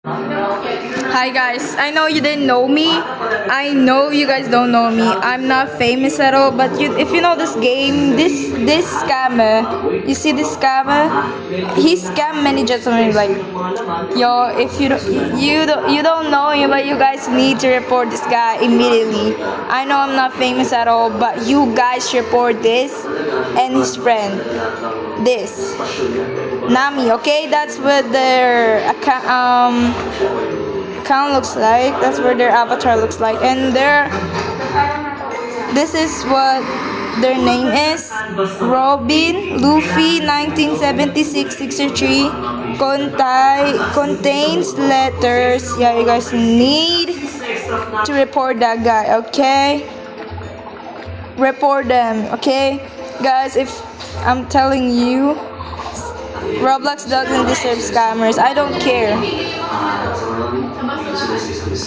Hi guys, I know you didn't know me. I know you guys don't know me. I'm not famous at all, but if you know this game, this scammer, you see this scammer? He scammed many gentlemen. Like, yo, if you don't know him, but you guys need to report this guy immediately. I know I'm not famous at all, but you guys report this and his friend. This Nami, okay? That's what their account looks like. That's where their avatar looks like, and this is what their name is. Robin Luffy 1976-63 contains letters. Yeah, you guys need to report that guy, okay? Report them, okay? Guys, if I'm telling you, Roblox doesn't deserve scammers. I don't care.